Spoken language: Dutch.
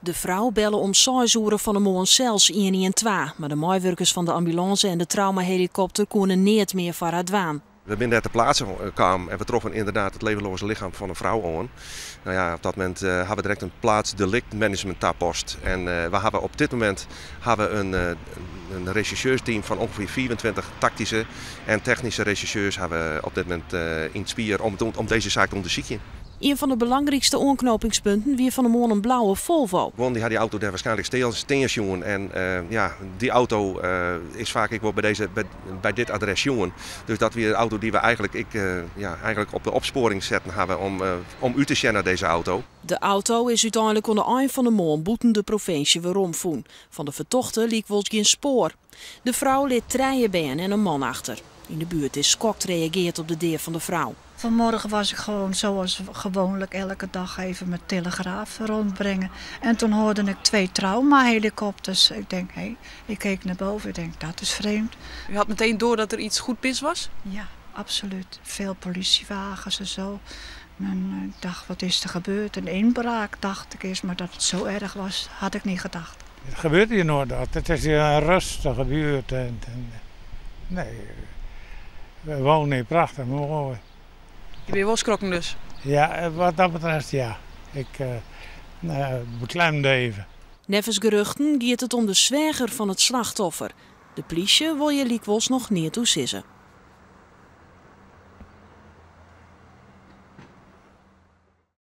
De vrouw bellen om 6 uur van de morgen zelfs 112, maar de medewerkers van de ambulance en de traumahelikopter konden niet meer voor haar dwaan. We zijn daar ter plaatse kwamen en we troffen inderdaad het levenloze lichaam van een vrouw aan. Nou ja, op dat moment hebben we direct een plaatsdelictmanagement taakpost. En we hebben op dit moment een rechercheursteam van ongeveer 24 tactische en technische rechercheurs hebben op dit moment in het spier om deze zaak te onderzoeken. Een van de belangrijkste aanknopingspunten weer van de morgen een blauwe Volvo. Die had die auto daar waarschijnlijk steens jongen. En die auto is vaak ik wel bij dit adres jongen. Dus dat weer de auto die we eigenlijk op de opsporing zetten hebben om u te zien naar deze auto. De auto is uiteindelijk aan de eind van de morgen boeten de provincie weer omvoen. Van de vertochten liep wel geen spoor. De vrouw liet 3 benen en een man achter. In de buurt is schokt reageerd op de deur van de vrouw. Vanmorgen was ik gewoon zoals gewoonlijk elke dag even mijn telegraaf rondbrengen. En toen hoorde ik 2 traumahelikopters. Ik denk, ik keek naar boven. Ik denk, dat is vreemd. U had meteen door dat er iets goed mis was? Ja, absoluut. Veel politiewagens en zo. En ik dacht, wat is er gebeurd? Een inbraak, dacht ik eerst. Maar dat het zo erg was, had ik niet gedacht. Het gebeurt hier nooit dat. Het is hier een rustige buurt. Nee, we wonen hier prachtig mooi. Je bent wel schrokken dus? Ja, wat dat betreft ja. Ik beklemde even. Nevens geruchten gaat het om de zwager van het slachtoffer. De politie wil je likwijls nog niet toesissen.